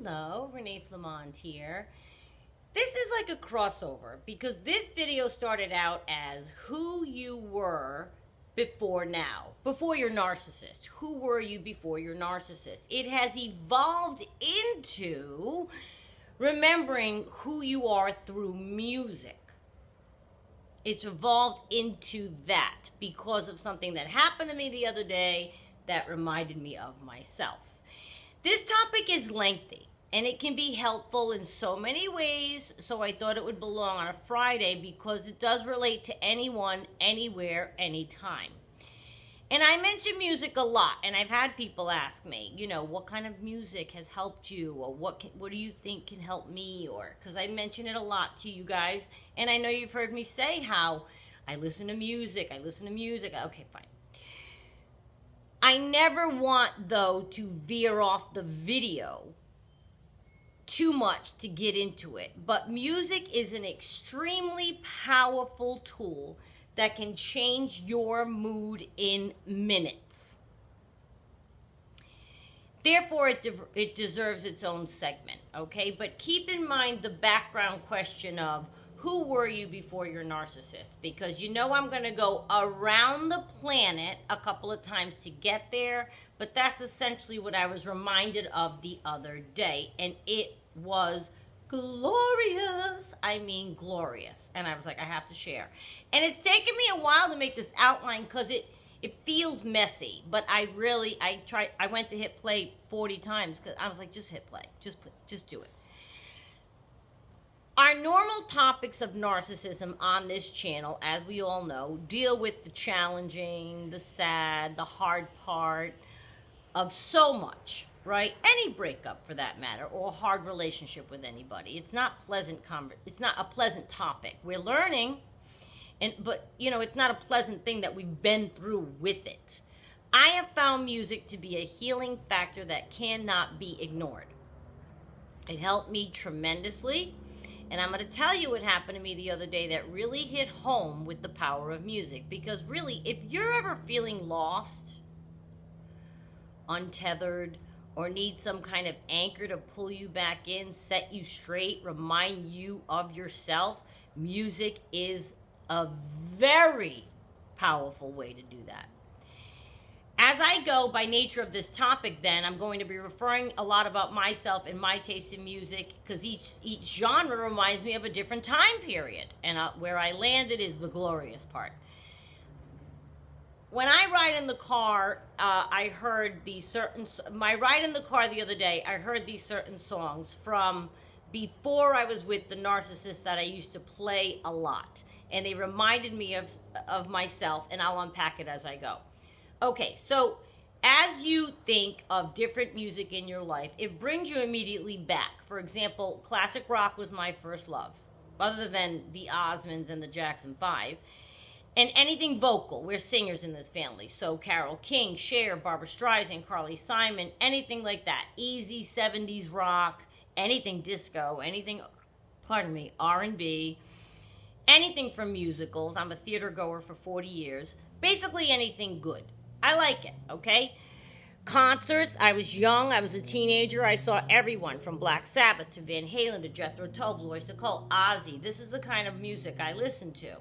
Hello, Renee Flamond here. This is like a crossover because this video started out as who you were before now, before your narcissist. Who were you before your narcissist? It has evolved into remembering who you are through music. It's evolved into that because of something that happened to me the other day that reminded me of myself. This topic is lengthy and it can be helpful in so many ways, so I thought it would belong on a Friday because it does relate to anyone, anywhere, anytime. And I mention music a lot, and I've had people ask me, you know, what kind of music has helped you, or what do you think can help me, or because I mention it a lot to you guys, and I know you've heard me say how I listen to music. Okay, fine. I never want, though, to veer off the video too much to get into it, but music is an extremely powerful tool that can change your mood in minutes. Therefore, it deserves its own segment, okay? But keep in mind the background question of who were you before your narcissist? Because you know I'm going to go around the planet a couple of times to get there, but that's essentially what I was reminded of the other day, and it was glorious. I mean glorious. And I was like, I have to share. And it's taken me a while to make this outline because it feels messy, but I went to hit play 40 times because I was like, just hit play. Just do it. Our normal topics of narcissism on this channel, as we all know, deal with the challenging, the sad, the hard part of so much, right? Any breakup for that matter, or a hard relationship with anybody. It's not a pleasant topic. We're learning, but you know, it's not a pleasant thing that we've been through with it. I have found music to be a healing factor that cannot be ignored. It helped me tremendously. And I'm going to tell you what happened to me the other day that really hit home with the power of music. Because really, if you're ever feeling lost, untethered, or need some kind of anchor to pull you back in, set you straight, remind you of yourself, music is a very powerful way to do that. As I go, by nature of this topic, then, I'm going to be referring a lot about myself and my taste in music because each genre reminds me of a different time period. And where I landed is the glorious part. When I ride in the car, my ride in the car the other day, I heard these certain songs from before I was with the narcissist that I used to play a lot. And they reminded me of myself, and I'll unpack it as I go. Okay, so as you think of different music in your life, it brings you immediately back. For example, classic rock was my first love, other than the Osmonds and the Jackson 5. And anything vocal, we're singers in this family. So Carole King, Cher, Barbra Streisand, Carly Simon, anything like that. Easy 70s rock, anything disco, anything, R&B, anything from musicals. I'm a theater goer for 40 years. Basically anything good. I like it, okay? Concerts, I was young, I was a teenager, I saw everyone from Black Sabbath to Van Halen to Jethro Tull, Blue Oyster Cult, Ozzy. This is the kind of music I listen to.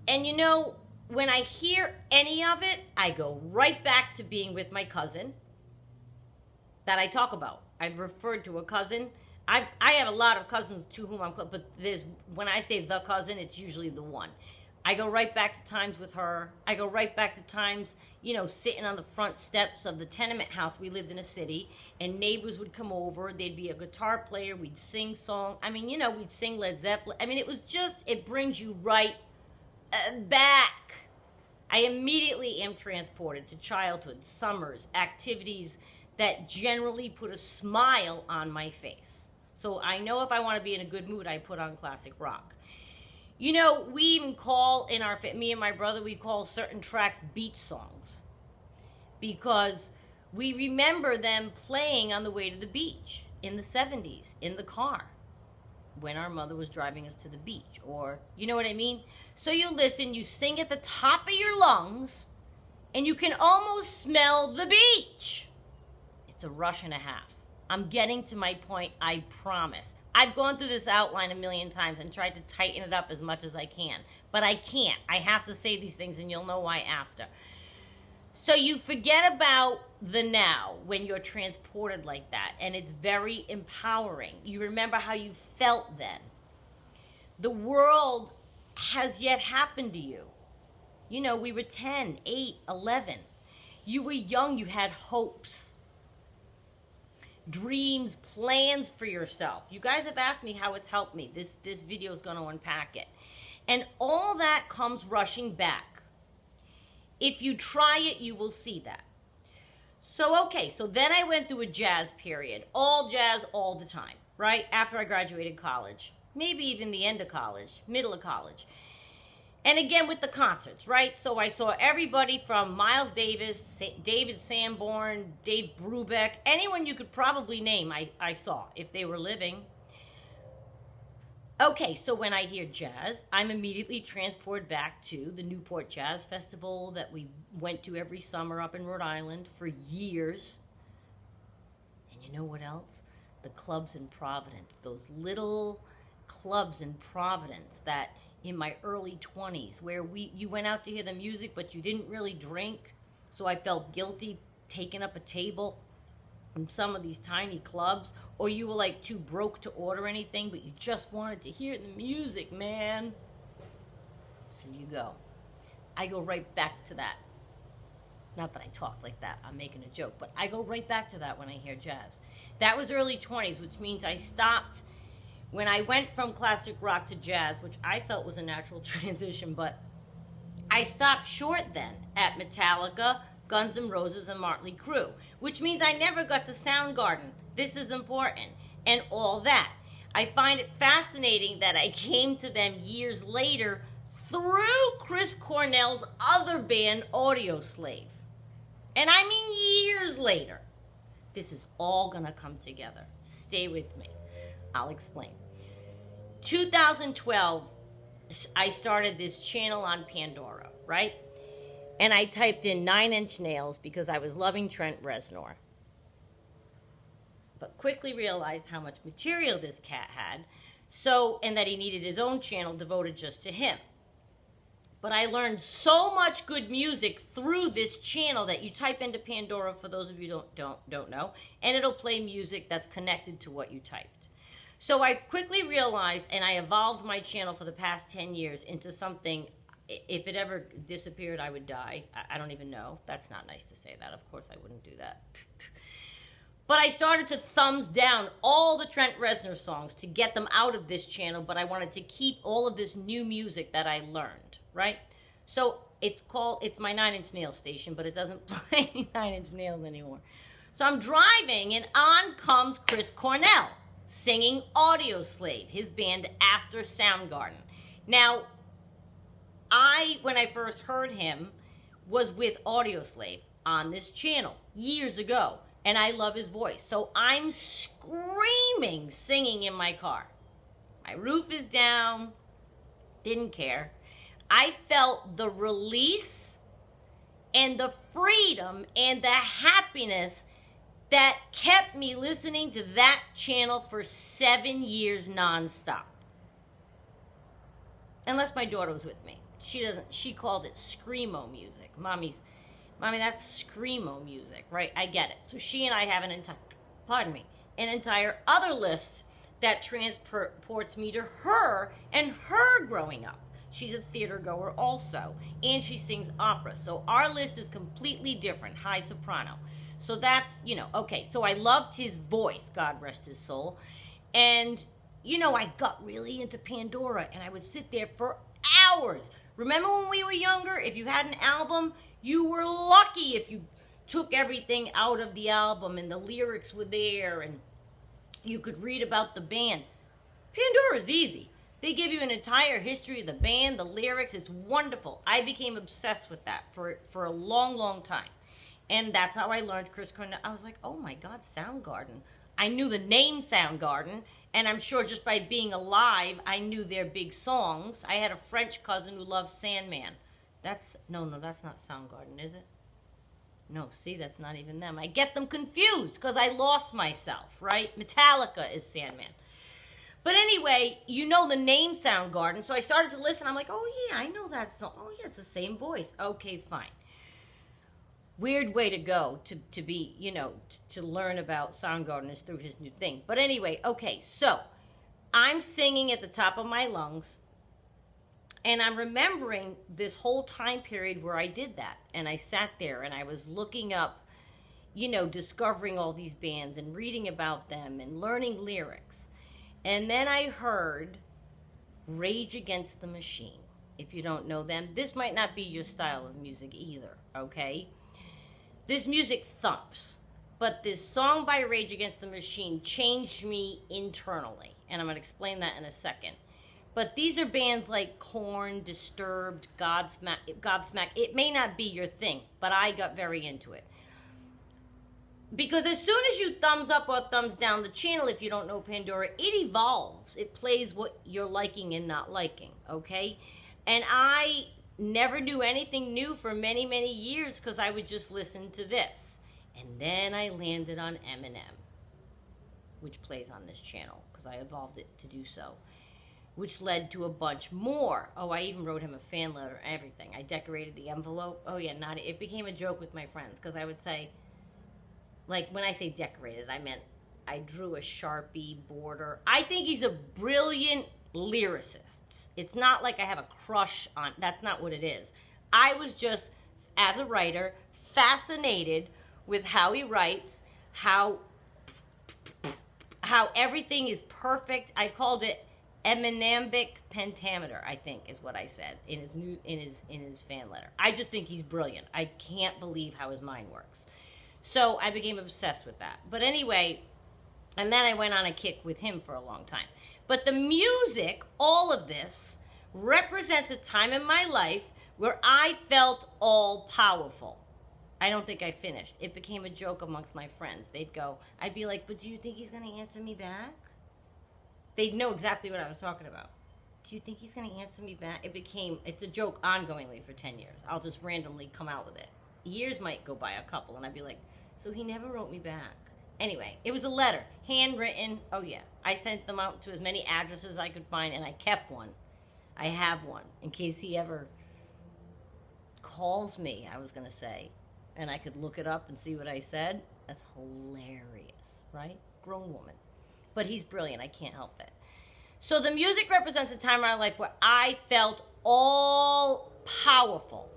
And you know, when I hear any of it, I go right back to being with my cousin that I talk about. I've referred to a cousin. I have a lot of cousins to whom I'm close, but when I say the cousin, it's usually the one. I go right back to times with her. I go right back to times, you know, sitting on the front steps of the tenement house. We lived in a city, and neighbors would come over. There'd be a guitar player. We'd sing songs. I mean, you know, we'd sing Led Zeppelin. I mean, it brings you right back. I immediately am transported to childhood, summers, activities that generally put a smile on my face. So I know if I want to be in a good mood, I put on classic rock. You know, we even call me and my brother, we call certain tracks beach songs because we remember them playing on the way to the beach in the 70s in the car when our mother was driving us to the beach, or you know what I mean? So you listen, you sing at the top of your lungs, and you can almost smell the beach. It's a rush and a half. I'm getting to my point, I promise. I've gone through this outline a million times and tried to tighten it up as much as I can. But I can't. I have to say these things, and you'll know why after. So you forget about the now when you're transported like that, and it's very empowering. You remember how you felt then. The world has yet happened to you. You know, we were 10, 8, 11. You were young, you had hopes, dreams, plans for yourself. You guys have asked me how it's helped me. This video is going to unpack it. And all that comes rushing back. If you try it, you will see that. So, okay, so then I went through a jazz period. All jazz all the time, right? After I graduated college. Maybe even the end of college, middle of college. And again with the concerts, right? So I saw everybody from Miles Davis, David Sanborn, Dave Brubeck, anyone you could probably name I saw if they were living. Okay, so when I hear jazz, I'm immediately transported back to the Newport Jazz Festival that we went to every summer up in Rhode Island for years. And you know what else? The clubs in Providence, those little clubs in Providence that in my early 20s where you went out to hear the music but you didn't really drink, so I felt guilty taking up a table in some of these tiny clubs, or you were like too broke to order anything but you just wanted to hear the music, man. So you go. I go right back to that. Not that I talked like that, I'm making a joke, but I go right back to that when I hear jazz. That was early 20s, which means I stopped when I went from classic rock to jazz, which I felt was a natural transition, but I stopped short then at Metallica, Guns N' Roses, and Motley Crue, which means I never got to Soundgarden. This is important, and all that. I find it fascinating that I came to them years later through Chris Cornell's other band, Audioslave. And I mean years later. This is all gonna come together. Stay with me. I'll explain. 2012, I started this channel on Pandora, right? And I typed in 9 Inch Nails because I was loving Trent Reznor. But quickly realized how much material this cat had, and that he needed his own channel devoted just to him. But I learned so much good music through this channel that you type into Pandora, for those of you who don't know, and it'll play music that's connected to what you typed. So I quickly realized, and I evolved my channel for the past 10 years into something, if it ever disappeared, I would die. I don't even know. That's not nice to say that. Of course I wouldn't do that. But I started to thumbs down all the Trent Reznor songs to get them out of this channel, but I wanted to keep all of this new music that I learned, right? So it's my 9 Inch Nails station, but it doesn't play 9 Inch Nails anymore. So I'm driving, and on comes Chris Cornell, singing Audioslave, his band after Soundgarden. Now, when I first heard him, was with Audioslave on this channel years ago, and I love his voice. So I'm screaming, singing in my car. My roof is down, didn't care. I felt the release and the freedom and the happiness that kept me listening to that channel for 7 years nonstop. Unless my daughter was with me. She called it screamo music. Mommy, that's screamo music, right? I get it. So she and I have an entire other list that transports me to her and her growing up. She's a theater goer also, and she sings opera. So our list is completely different, high soprano. So that's, okay. So I loved his voice, God rest his soul. And, I got really into Pandora, and I would sit there for hours. Remember when we were younger, if you had an album, you were lucky if you took everything out of the album and the lyrics were there and you could read about the band. Pandora's easy. They give you an entire history of the band, the lyrics. It's wonderful. I became obsessed with that for a long, long time. And that's how I learned Chris Cornell. I was like, oh my God, Soundgarden. I knew the name Soundgarden, and I'm sure just by being alive, I knew their big songs. I had a French cousin who loved Sandman. That's not Soundgarden, is it? No, see, that's not even them. I get them confused because I lost myself, right? Metallica is Sandman. But anyway, you know the name Soundgarden, so I started to listen. I'm like, oh yeah, I know that song. Oh yeah, it's the same voice. Okay, fine. Weird way to go to be, to learn about Soundgarden is through his new thing. But anyway, okay, so I'm singing at the top of my lungs, and I'm remembering this whole time period where I did that, and I sat there and I was looking up, discovering all these bands and reading about them and learning lyrics. And then I heard Rage Against the Machine. If you don't know them, this might not be your style of music either, okay? This music thumps, but this song by Rage Against the Machine changed me internally, and I'm going to explain that in a second. But these are bands like Korn, Disturbed, Gobsmack. It may not be your thing, but I got very into it. Because as soon as you thumbs up or thumbs down the channel, if you don't know Pandora, it evolves. It plays what you're liking and not liking, okay? And I never knew anything new for many, many years because I would just listen to this. And then I landed on Eminem, which plays on this channel because I evolved it to do so, which led to a bunch more. Oh, I even wrote him a fan letter, everything. I decorated the envelope. Oh yeah, it became a joke with my friends because I would say, like, when I say decorated, I meant I drew a Sharpie border. I think he's a brilliant lyricist. It's not like I have a crush on, that's not what it is. I was just, as a writer, fascinated with how he writes, how everything is perfect. I called it Eminambic pentameter, I think is what I said in his fan letter. I just think he's brilliant. I can't believe how his mind works. So I became obsessed with that. But anyway, and then I went on a kick with him for a long time. But the music, all of this, represents a time in my life where I felt all powerful. I don't think I finished. It became a joke amongst my friends. I'd be like, but do you think he's going to answer me back? They'd know exactly what I was talking about. Do you think he's going to answer me back? It's a joke ongoingly for 10 years. I'll just randomly come out with it. Years might go by, a couple, and I'd be like, so he never wrote me back. Anyway, it was a letter, handwritten. Oh yeah, I sent them out to as many addresses I could find, and I kept one. I have one in case he ever calls me, I was going to say, and I could look it up and see what I said. That's hilarious, right? Grown woman. But he's brilliant. I can't help it. So the music represents a time in my life where I felt all powerful.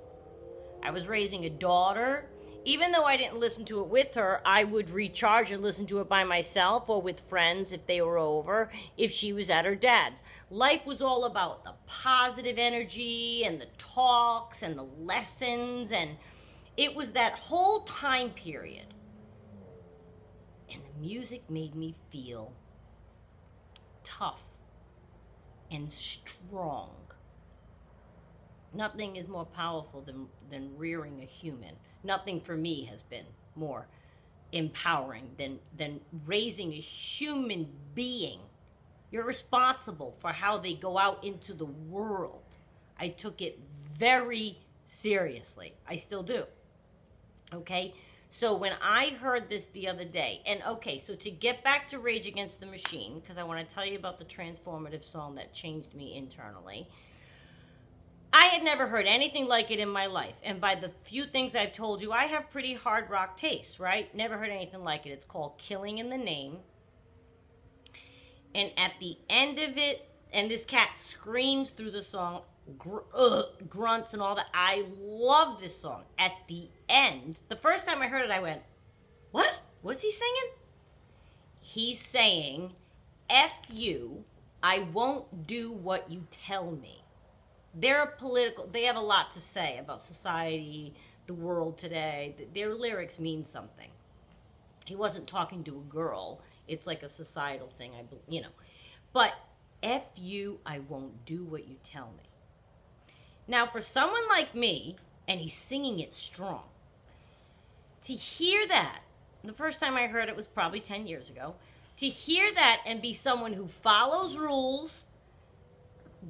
I was raising a daughter. Even though I didn't listen to it with her, I would recharge and listen to it by myself or with friends if they were over, if she was at her dad's. Life was all about the positive energy and the talks and the lessons, and it was that whole time period. And the music made me feel tough and strong. Nothing is more powerful than rearing a human. Nothing for me has been more empowering than raising a human being. You're responsible for how they go out into the world. I took it very seriously. I still do. Okay? So when I heard this the other day, and okay, so to get back to Rage Against the Machine, because I want to tell you about the transformative song that changed me internally, I had never heard anything like it in my life. And by the few things I've told you, I have pretty hard rock taste, right? Never heard anything like it. It's called Killing in the Name. And at the end of it, and this cat screams through the song, grunts and all that. I love this song. At the end, the first time I heard it, I went, what? What's he singing? He's saying, F you, I won't do what you tell me. They're political. They have a lot to say about society, the world today. Their lyrics mean something. He wasn't talking to a girl. It's like a societal thing, But F you, I won't do what you tell me. Now, for someone like me, and he's singing it strong, to hear that, the first time I heard it was probably 10 years ago, to hear that and be someone who follows rules,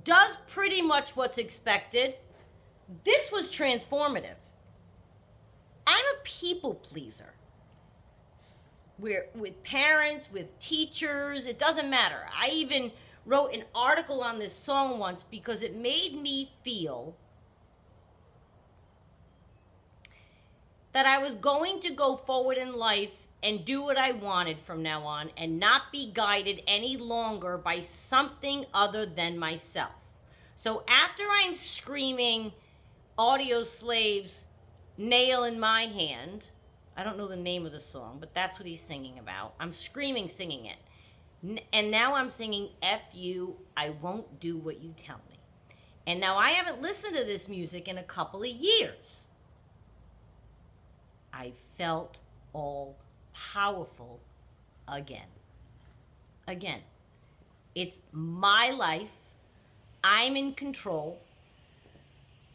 does pretty much what's expected, this was transformative. I'm a people pleaser. With parents, with teachers, it doesn't matter. I even wrote an article on this song once because it made me feel that I was going to go forward in life and do what I wanted from now on and not be guided any longer by something other than myself. So after I'm screaming Audio Slave's Nail in My Hand, I don't know the name of the song, but that's what he's singing about. I'm screaming, singing it. And now I'm singing, F you, I won't do what you tell me. And now I haven't listened to this music in a couple of years. I felt all powerful again. Again, it's my life. I'm in control.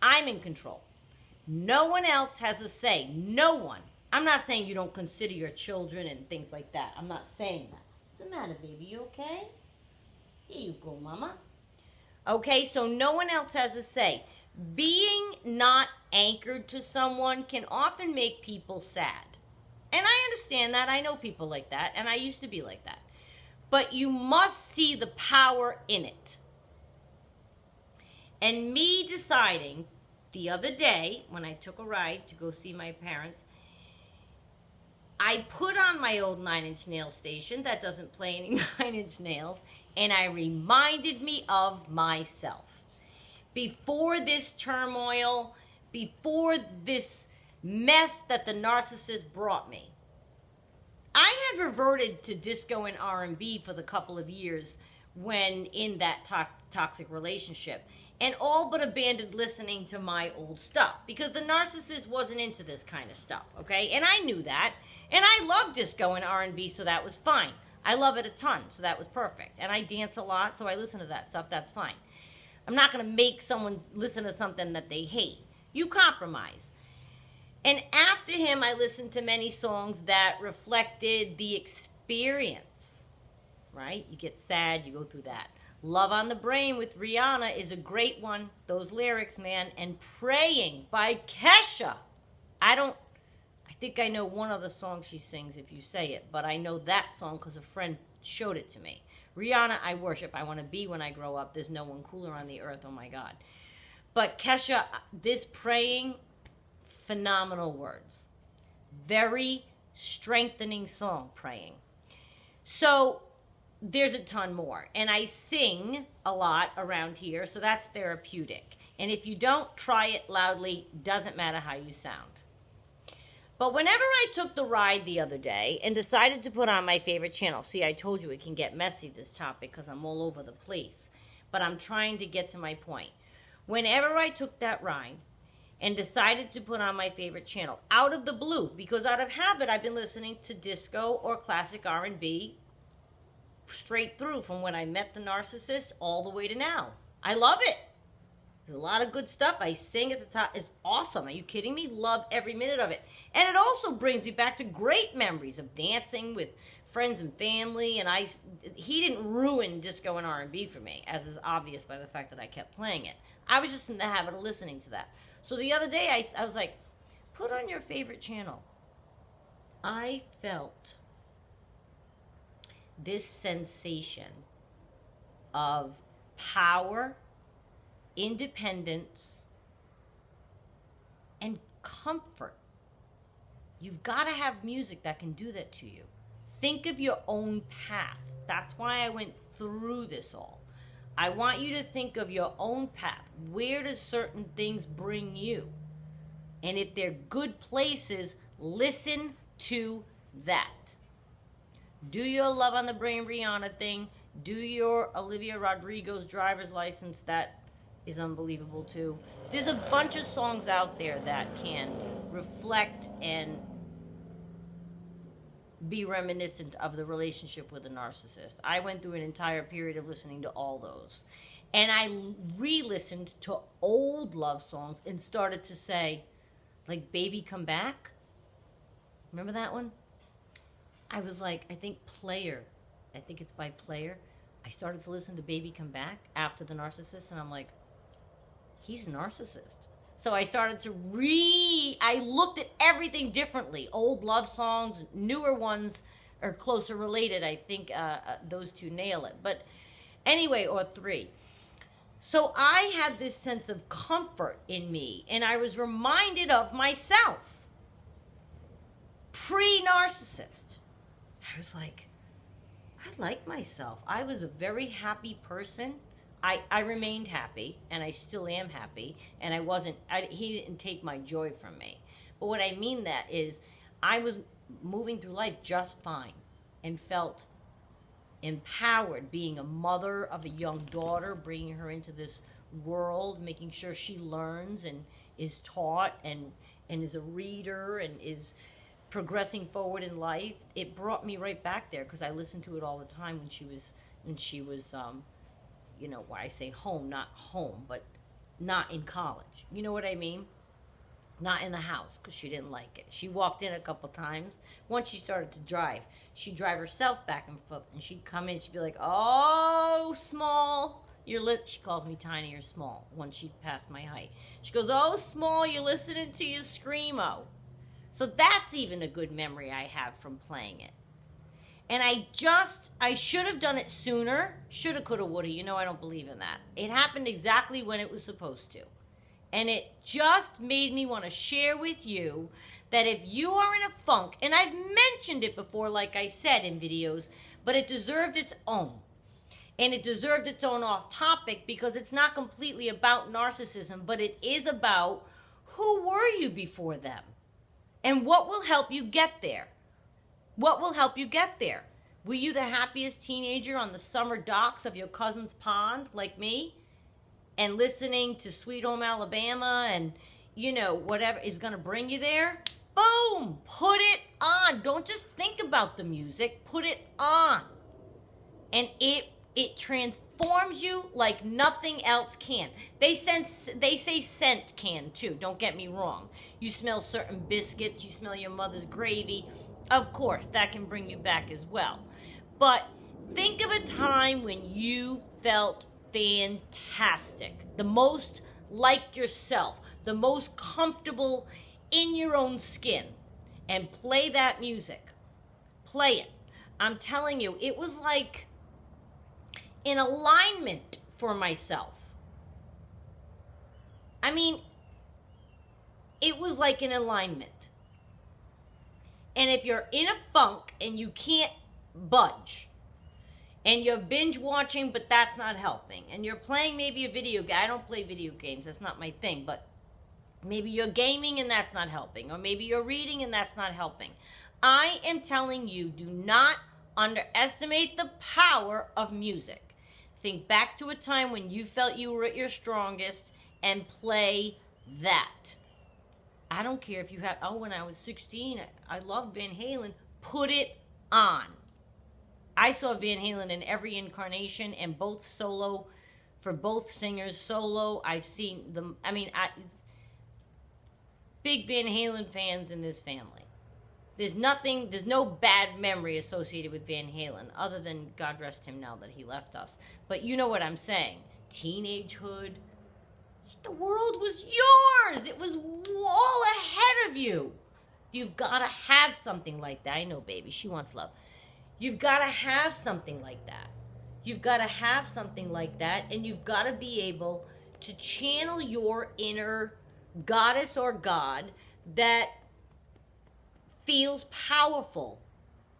I'm in control. No one else has a say. No one. I'm not saying you don't consider your children and things like that. I'm not saying that. What's the matter, baby? You okay? Here you go, mama. Okay, so no one else has a say. Being not anchored to someone can often make people sad. And I understand that. I know people like that, and I used to be like that. But you must see the power in it. And me deciding the other day, when I took a ride to go see my parents, I put on my old 9 Inch Nails station that doesn't play any 9 Inch Nails, and I reminded me of myself. Before this turmoil, before this mess that the narcissist brought me, I had reverted to disco and R&B for the couple of years when in that toxic relationship, and all but abandoned listening to my old stuff because the narcissist wasn't into this kind of stuff, okay? And I knew that, and I love disco and R&B, so that was fine. I love it a ton, so that was perfect. And I dance a lot, so I listen to that stuff, that's fine. I'm not going to make someone listen to something that they hate. You compromise. And after him, I listened to many songs that reflected the experience, right? You get sad, you go through that. Love on the Brain with Rihanna is a great one. Those lyrics, man. And Praying by Kesha. I think I know one other song she sings if you say it, but I know that song because a friend showed it to me. Rihanna, I worship. I want to be when I grow up. There's no one cooler on the earth. Oh, my God. But Kesha, this Praying, phenomenal words. Very strengthening song, Praying. So there's a ton more. And I sing a lot around here, so that's therapeutic. And if you don't try it loudly, doesn't matter how you sound. But whenever I took the ride the other day and decided to put on my favorite channel, see, I told you it can get messy, this topic, because I'm all over the place. But I'm trying to get to my point. Whenever I took that ride and decided to put on my favorite channel, out of the blue, because out of habit I've been listening to disco or classic R&B straight through from when I met the narcissist all the way to now. I love it. There's a lot of good stuff. I sing at the top. It's awesome. Are you kidding me? Love every minute of it. And it also brings me back to great memories of dancing with friends and family. And he didn't ruin disco and R&B for me, as is obvious by the fact that I kept playing it. I was just in the habit of listening to that. So the other day I was like, put on your favorite channel. I felt this sensation of power, independence, and comfort. You've got to have music that can do that to you. Think of your own path. That's why I went through this all. I want you to think of your own path. Where do certain things bring you? And if they're good places, listen to that. Do your Love on the Brain Rihanna thing. Do your Olivia Rodrigo's driver's license. That is unbelievable too. There's a bunch of songs out there that can reflect and be reminiscent of the relationship with a narcissist. I went through an entire period of listening to all those. And I re-listened to old love songs and started to say, like, Baby Come Back. Remember that one? I was like, I think it's by Player. I started to listen to Baby Come Back after the narcissist, and I'm like, he's a narcissist. So I started to I looked at everything differently. Old love songs, newer ones are closer related. I think those two nail it. But anyway, or three. So I had this sense of comfort in me, and I was reminded of myself. Pre-narcissist. I was like, I like myself. I was a very happy person. I remained happy, and I still am happy, and he didn't take my joy from me. But what I mean that is, I was moving through life just fine, and felt empowered, being a mother of a young daughter, bringing her into this world, making sure she learns and is taught and is a reader and is progressing forward in life. It brought me right back there, because I listened to it all the time when she was why I say home, not home, but not in college. You know what I mean? Not in the house, because she didn't like it. She walked in a couple times. Once she started to drive, she'd drive herself back and forth, and she'd come in, she'd be like, oh, small, she calls me tiny or small once she'd passed my height. She goes, oh, small, you're listening to your screamo. So that's even a good memory I have from playing it. And I should have done it sooner. Shoulda, coulda, woulda. I don't believe in that. It happened exactly when it was supposed to. And it just made me want to share with you that if you are in a funk, and I've mentioned it before, like I said in videos, but it deserved its own. And it deserved its own off topic, because it's not completely about narcissism, but it is about who were you before them? And what will help you get there? What will help you get there? Were you the happiest teenager on the summer docks of your cousin's pond, like me? And listening to Sweet Home Alabama and, whatever is going to bring you there? Boom! Put it on. Don't just think about the music. Put it on. And it transforms you like nothing else can. They say scent can too. Don't get me wrong. You smell certain biscuits. You smell your mother's gravy. Of course, that can bring you back as well. But think of a time when you felt fantastic, the most like yourself, the most comfortable in your own skin, and play that music. Play it. I'm telling you, it was like in alignment for myself. I mean, it was like an alignment. And if you're in a funk and you can't budge, and you're binge watching, but that's not helping, and you're playing maybe a video game. I don't play video games. That's not my thing. But maybe you're gaming and that's not helping. Or maybe you're reading and that's not helping. I am telling you, do not underestimate the power of music. Think back to a time when you felt you were at your strongest and play that. I don't care if you have, when I was 16, I loved Van Halen. Put it on. I saw Van Halen in every incarnation, and both solo, for both singers solo. I've seen them. Big Van Halen fans in this family. There's no bad memory associated with Van Halen, other than God rest him now that he left us. But you know what I'm saying. Teenagehood. The world was yours. It was all ahead of you. You've got to have something like that. I know, baby. She wants love. You've got to have something like that. You've got to have something like that, and you've got to be able to channel your inner goddess or god that feels powerful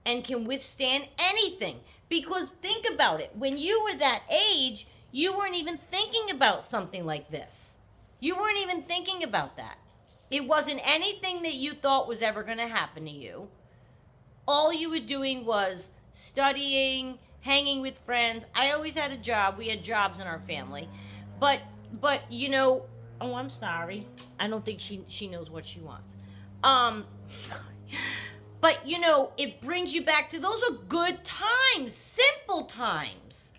and can withstand anything. Because think about it. When you were that age, you weren't even thinking about something like this. You weren't even thinking about that. It wasn't anything that you thought was ever going to happen to you. All you were doing was studying, hanging with friends. I always had a job. We had jobs in our family. But I'm sorry. I don't think she knows what she wants. But, it brings you back to those are good times, simple times.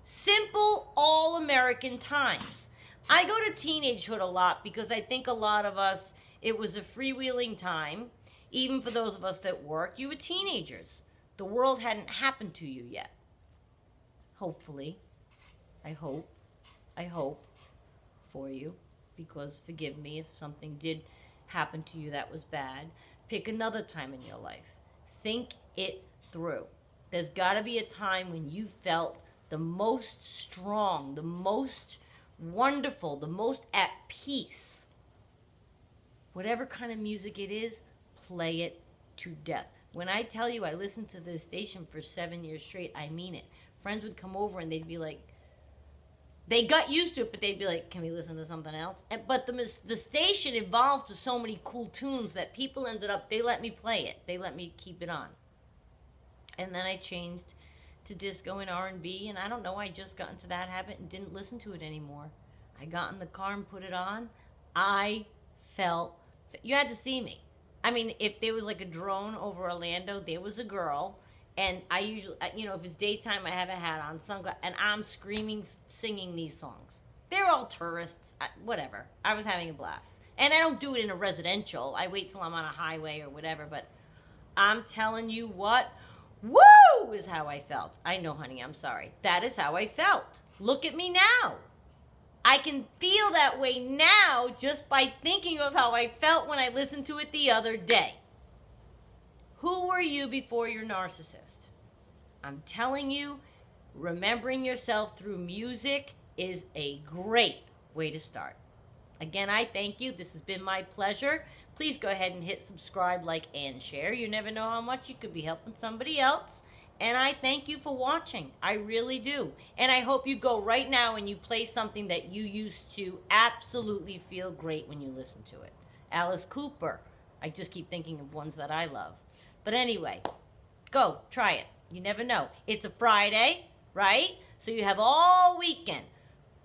Simple, all-American times. I go to teenagehood a lot because I think a lot of us, it was a freewheeling time. Even for those of us that work, you were teenagers. The world hadn't happened to you yet. Hopefully. I hope for you. because forgive me if something did happen to you that was bad. Pick another time in your life. Think it through. There's got to be a time when you felt the most strong, the most wonderful, the most at peace. Whatever kind of music it is, play it to death. When I tell you I listened to this station for 7 years straight, I mean it. Friends would come over and they'd be like, they got used to it, but they'd be like, can we listen to something else? But the station evolved to so many cool tunes that people ended up, they let me play it. They let me keep it on. And then I changed to disco and R&B, and I don't know, I just got into that habit and didn't listen to it anymore. I got in the car and put it on. I felt, you had to see me. I mean, if there was like a drone over Orlando, there was a girl, and I usually, you know, if it's daytime, I have a hat on, sunglasses, and I'm screaming, singing these songs. They're all tourists, whatever. I was having a blast. And I don't do it in a residential. I wait till I'm on a highway or whatever, but I'm telling you what, woo is how I felt. I know, honey, I'm sorry. That is how I felt. Look at me now. I can feel that way now just by thinking of how I felt when I listened to it the other day. Who were you before your narcissist? I'm telling you, remembering yourself through music is a great way to start. Again, I thank you. This has been my pleasure. Please go ahead and hit subscribe, like, and share. You never know how much you could be helping somebody else. And I thank you for watching. I really do. And I hope you go right now and you play something that you used to absolutely feel great when you listen to it. Alice Cooper. I just keep thinking of ones that I love. But anyway, go, try it. You never know. It's a Friday, right? So you have all weekend.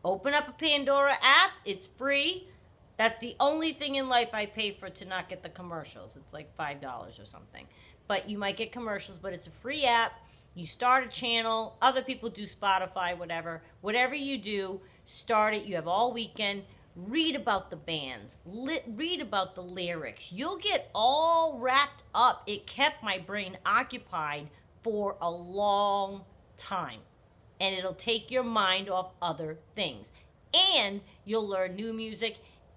Open up a Pandora app. It's free. That's the only thing in life I pay for to not get the commercials. It's like $5 or something. But you might get commercials, but it's a free app. You start a channel. Other people do Spotify, whatever. Whatever you do, start it. You have all weekend. Read about the bands. Read about the lyrics. You'll get all wrapped up. It kept my brain occupied for a long time. And it'll take your mind off other things. And you'll learn new music.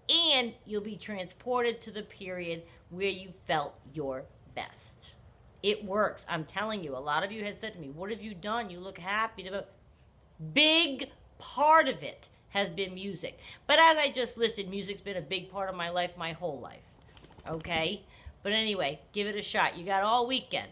And you'll be transported to the period where you felt your best. It works. I'm telling you. A lot of you have said to me, what have you done? You look happy. Big part of it has been music. But as I just listed, music's been a big part of my life, my whole life. Okay? But anyway, give it a shot. You got all weekend.